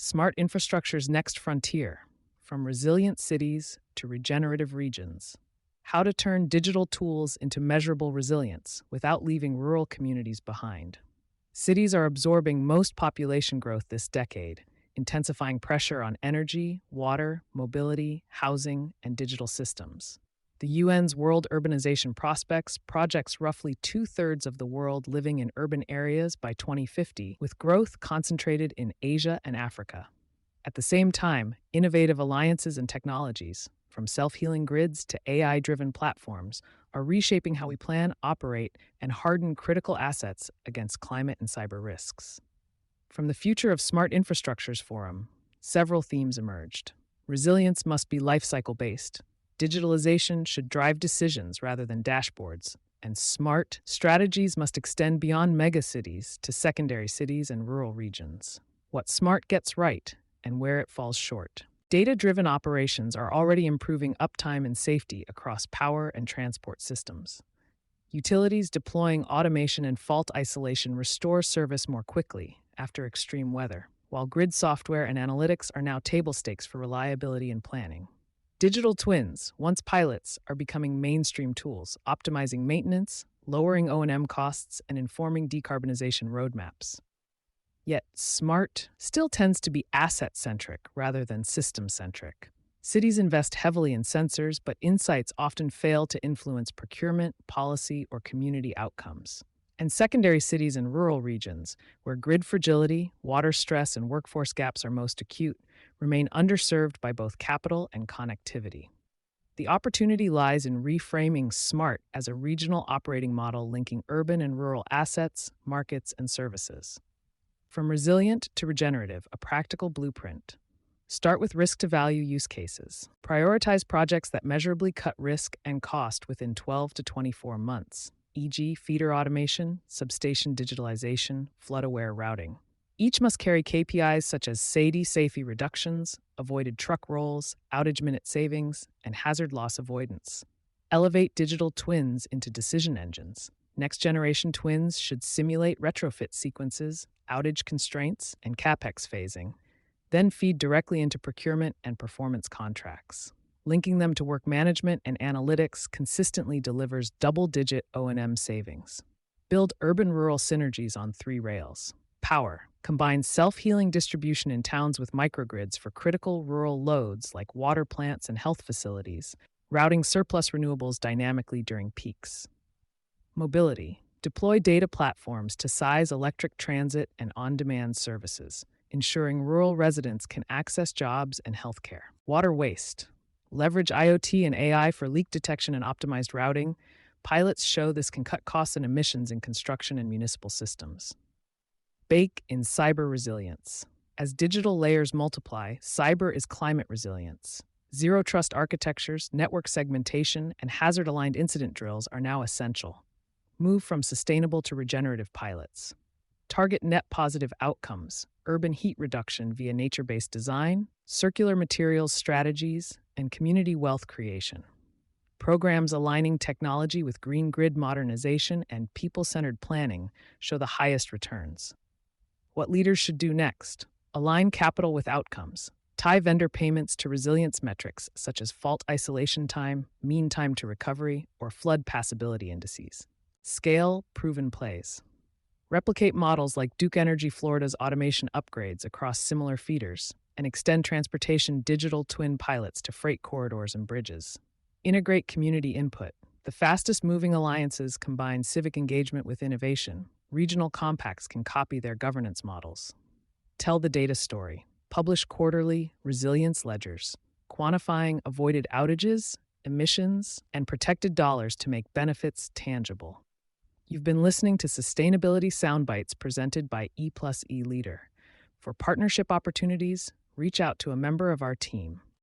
Smart infrastructure's next frontier, from resilient cities to regenerative regions. How to turn digital tools into measurable resilience without leaving rural communities behind. Cities are absorbing most population growth this decade, intensifying pressure on energy, water, mobility, housing, and digital systems. The UN's World Urbanization Prospects projects roughly two-thirds of the world living in urban areas by 2050, with growth concentrated in Asia and Africa. At the same time, innovative alliances and technologies, from self-healing grids to AI-driven platforms, are reshaping how we plan, operate, and harden critical assets against climate and cyber risks. From the Future of Smart Infrastructures Forum, several themes emerged. Resilience must be lifecycle-based. Digitalization should drive decisions rather than dashboards. And smart strategies must extend beyond megacities to secondary cities and rural regions. What smart gets right and where it falls short. Data-driven operations are already improving uptime and safety across power and transport systems. Utilities deploying automation and fault isolation restore service more quickly after extreme weather, while grid software and analytics are now table stakes for reliability and planning. Digital twins, once pilots, are becoming mainstream tools, optimizing maintenance, lowering O&M costs, and informing decarbonization roadmaps. Yet, smart still tends to be asset-centric rather than system-centric. Cities invest heavily in sensors, but insights often fail to influence procurement, policy, or community outcomes. And secondary cities and rural regions, where grid fragility, water stress, and workforce gaps are most acute, remain underserved by both capital and connectivity. The opportunity lies in reframing SMART as a regional operating model linking urban and rural assets, markets, and services. From resilient to regenerative, a practical blueprint. Start with risk-to-value use cases. Prioritize projects that measurably cut risk and cost within 12 to 24 months, e.g., feeder automation, substation digitalization, flood-aware routing. Each must carry KPIs such as SAIDI/SAIFI reductions, avoided truck rolls, outage minute savings, and hazard loss avoidance. Elevate digital twins into decision engines. Next-generation twins should simulate retrofit sequences, outage constraints, and CapEx phasing, then feed directly into procurement and performance contracts. Linking them to work management and analytics consistently delivers double-digit O&M savings. Build urban-rural synergies on 3 rails. Power. Combine self-healing distribution in towns with microgrids for critical rural loads like water plants and health facilities, routing surplus renewables dynamically during peaks. Mobility. Deploy data platforms to size electric transit and on-demand services, ensuring rural residents can access jobs and healthcare. Water waste. Leverage IoT and AI for leak detection and optimized routing. Pilots show this can cut costs and emissions in construction and municipal systems. Bake in cyber resilience. As digital layers multiply, cyber is climate resilience. Zero-trust architectures, network segmentation, and hazard-aligned incident drills are now essential. Move from sustainable to regenerative pilots. Target net positive outcomes, urban heat reduction via nature-based design, circular materials strategies, and community wealth creation. Programs aligning technology with green grid modernization and people-centered planning show the highest returns. What leaders should do next? Align capital with outcomes. Tie vendor payments to resilience metrics such as fault isolation time, mean time to recovery, or flood passability indices. Scale proven plays. Replicate models like Duke Energy Florida's automation upgrades across similar feeders, and extend transportation digital twin pilots to freight corridors and bridges. Integrate community input. The fastest-moving alliances combine civic engagement with innovation. Regional compacts can copy their governance models. Tell the data story. Publish quarterly resilience ledgers, quantifying avoided outages, emissions, and protected dollars to make benefits tangible. You've been listening to Sustainability Soundbites presented by E+E Leader. For partnership opportunities, reach out to a member of our team.